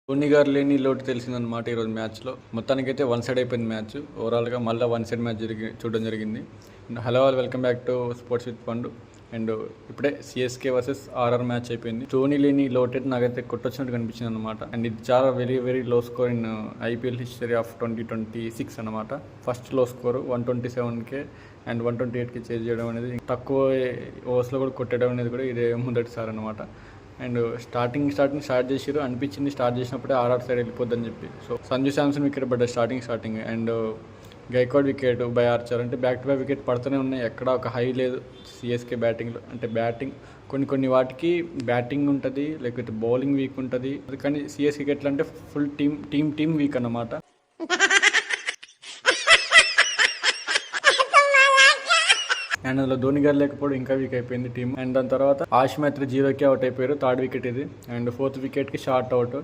ధోని గారు లేని లోటు తెలిసిందనమాట ఈరోజు మ్యాచ్లో. మొత్తానికైతే వన్ సైడ్ అయిపోయింది మ్యాచ్. ఓవరాల్గా మళ్ళీ వన్ సైడ్ మ్యాచ్ చూడడం జరిగింది. Hello all, welcome back to sports with పండు. అండ్ ఇప్పుడే సిఎస్కే వర్సెస్ ఆర్ఆర్ మ్యాచ్ అయిపోయింది. ధోని లేని లోటు నాకైతే కొట్టొచ్చినట్టు కనిపించింది అనమాట. అండ్ ఇది చాలా very low score in IPL history of 2026 అనమాట. ఫస్ట్ లో score 127K and 128K chase చేయడం అనేది, తక్కువ ఓవర్స్లో కూడా కొట్టడం అనేది కూడా ఇదే మొదటిసారి అనమాట. అండ్ స్టార్ట్ చేసారు అనిపించింది. స్టార్ట్ చేసినప్పుడే ఆర్ఆర్ సైడ్ వెళ్ళిపోద్దని చెప్పి. సో సంజు శాంసన్ వికెట్ పడ్డా starting and Gaikwad wicket by Archer. అంటే బ్యాక్ టు బ్యాక్ వికెట్ పడుతూనే ఉన్నాయి. ఎక్కడ ఒక హై లేదు సిఎస్కే బ్యాటింగ్లో. అంటే బ్యాటింగ్ కొన్ని వాటికి బ్యాటింగ్ ఉంటుంది, లేకపోతే బౌలింగ్ వీక్ ఉంటుంది. కానీ సిఎస్కేకి ఎట్లా అంటే ఫుల్ టీమ్ వీక్ అన్నమాట. అండ్ అందులో ధోని గారు లేకపోవడం ఇంకా వీక్ అయిపోయింది టీం. అండ్ దాని తర్వాత ఆయుష్ మైత్రి 0కి అవుట్ అయిపోయారు. థర్డ్ వికెట్ ఇది. అండ్ ఫోర్త్ వికెట్కి షార్ట్ అవుట్.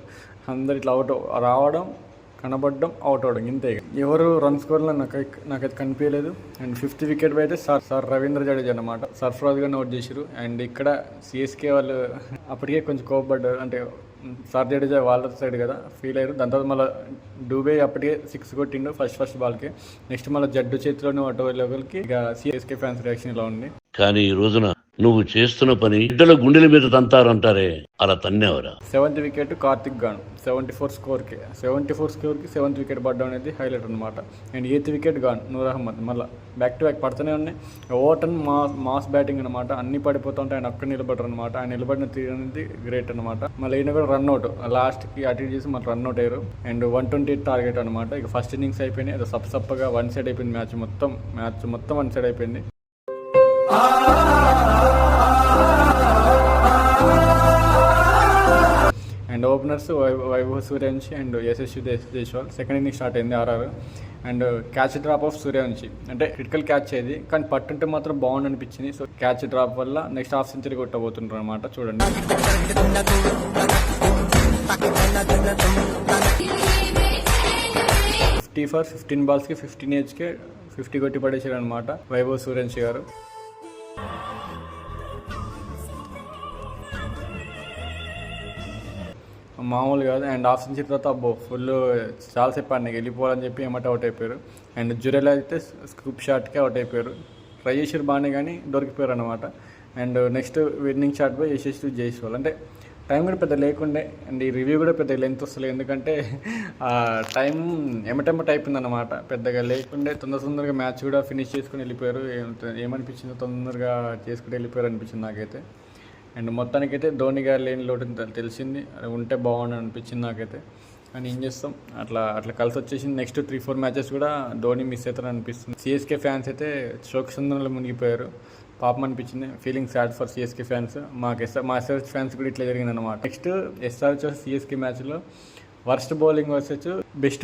అందరు ఇట్లా అవుట్ రావడం, కనబడడం, అవుట్ అవడం, ఇంతే. ఎవరు రన్ స్కోర్లో నాకైతే కనిపించలేదు. అండ్ ఫిఫ్త్ వికెట్ అయితే సార్ రవీంద్ర జడేజా అనమాట. సర్ఫరాజ్ గారిని అవుట్ చేశారు. అండ్ ఇక్కడ సిఎస్కే వాళ్ళు అప్పటికే కొంచెం కోపడ్డారు. అంటే సార్ జడేజా వాళ్ళ సైడ్ కదా, ఫీల్ అయ్యారు. దాని తర్వాత మళ్ళీ డూబే అప్పటికే 6 కొట్టిండు ఫస్ట్ బాల్కి. నెక్స్ట్ మళ్ళీ జడ్డు చేతిలోనే ఆటో లెవెల్కి ఇక సిఎస్కే ఫ్యాన్స్ రియాక్షన్ ఇలా ఉంది. కానీ ఈ రోజున నువ్వు చేస్తున్న పని బిడ్డల గుండెల మీద తంతారంటారే, అలా తన్నేవరా. 7th వికెట్ కార్తిక్ గాను 74 స్కోర్కి 7th వికెట్ పడ్డం అనేది హైలైట్ అనమాట. అండ్ 8th వికెట్ గాను నూర్ అహ్మద్. మళ్ళీ బ్యాక్ టు బ్యాక్ పడుతూనే ఉన్నాయి. ఓటన్ మాస్ బ్యాటింగ్ అనమాట. అన్ని పడిపోతూ ఉంటాయి, ఆయన అక్కడ నిలబడరు అనమాట. ఆయన నిలబడిన తీరు అనేది గ్రేట్ అనమాట. మళ్ళీ ఈయన కూడా రన్అట్ లాస్ట్కి అటు చేసి మళ్ళీ రన్అట్ అయ్యారు. అండ్ 128 టార్గెట్ అనమాట. ఇక ఫస్ట్ ఇన్నింగ్స్ అయిపోయినాయి. అది సప్పగా వన్ సైడ్ అయిపోయింది. మ్యాచ్ మొత్తం వన్ సైడ్ అయిపోయింది. And openers Vaibhav Suryavanshi and Yashasvi Jaiswal. Second inning start అయింది RR. And catch drop of Suryavanshi, అంటే క్రిటికల్ క్యాచ్ అయ్యేది కానీ పట్టుంటే మాత్రం బాగుంది అనిపించింది. సో క్యాచ్ డ్రాప్ వల్ల నెక్స్ట్ హాఫ్ సెంచరీ కొట్టబోతుంటారు అనమాట. చూడండి, 50 for 15 balls-కి 15 ఏజ్కే 50 కొట్టి పడేసారు అనమాట వైభవ్ సూర్యవంశి గారు. మామూలు కాదు. అండ్ హాఫ్ సెంచరీ తర్వాత ఫుల్ చాలాసేపు ఆడినాయి, వెళ్ళిపోవాలని చెప్పి ఏమంటే అవుట్ అయిపోయారు. అండ్ జురేలా అయితే స్కూప్ షాట్కే అవుట్ అయిపోయారు. ట్రై చేసారు బాగానే కానీ దొరికిపోయారు అనమాట. అండ్ నెక్స్ట్ విన్నింగ్ షాట్ పోయి యశస్వి జైస్వాల్. అంటే టైం కూడా పెద్ద లేకుండే. అండ్ ఈ రివ్యూ కూడా పెద్ద లెంత్ వస్తలేదు, ఎందుకంటే టైం ఎమటెమట అయిపోయింది అనమాట. పెద్దగా లేకుండే తొందరగా మ్యాచ్ కూడా ఫినిష్ చేసుకుని వెళ్ళిపోయారు. ఏమనిపించిందో తొందరగా చేసుకుని వెళ్ళిపోయారు అనిపించింది నాకైతే. అండ్ మొత్తానికైతే ధోని గారు లేని లోటు తెలిసింది. ఉంటే బాగుండు అనిపించింది నాకైతే. కానీ ఏం చేస్తాం, అట్లా కలిసి వచ్చేసింది. నెక్స్ట్ 3-4 మ్యాచెస్ కూడా ధోని మిస్ అవుతారని అనిపిస్తుంది. సిఎస్కే ఫ్యాన్స్ అయితే శోకసంద్రంలో మునిగిపోయారు. పాపం అనిపించింది. Feeling sad for CSK fans. మా ఎస్ఆర్హెచ్ ఫ్యాన్స్ కూడా ఇట్లా జరిగింది అనమాట. నెక్స్ట్ ఎస్ఆర్హెచ్ సిఎస్కే మ్యాచ్లో worst bowling versus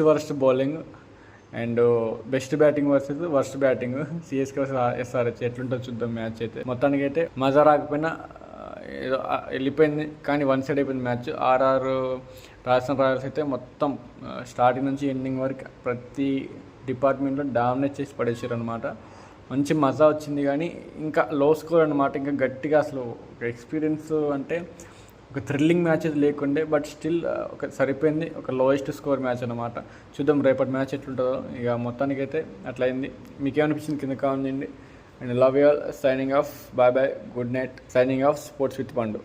worst bowling and best batting versus worst batting. CSK versus SRH ఎట్లుంటుందో చూద్దాం. మ్యాచ్ అయితే మొత్తానికైతే మజా రాకపోయినా ఏదో వెళ్ళిపోయింది, కానీ వన్ సైడ్ అయిపోయింది మ్యాచ్. ఆర్ఆర్ రాజస్థాన్ రాయల్స్ అయితే మొత్తం స్టార్టింగ్ నుంచి ఎండింగ్ వరకు ప్రతి డిపార్ట్మెంట్లో డామినేట్ చేసి పడేసారు అనమాట. మంచి మజా వచ్చింది, కానీ ఇంకా లో స్కోర్ అనమాట. ఇంకా గట్టిగా అసలు ఒక ఎక్స్పీరియన్స్ అంటే ఒక థ్రిల్లింగ్ మ్యాచెస్ లేకుండే, బట్ స్టిల్ ఒక సరిపోయింది. ఒక లోయెస్ట్ స్కోర్ మ్యాచ్ అనమాట. చూద్దాం రేపటి మ్యాచ్ ఎట్లుంటుందో. ఇక మొత్తానికైతే అట్లా అయింది. మీకేమనిపించింది కింద కామెంట్ చేయండి. And love you all. Signing off. Bye. Good night. Signing off. Sports with Pandu.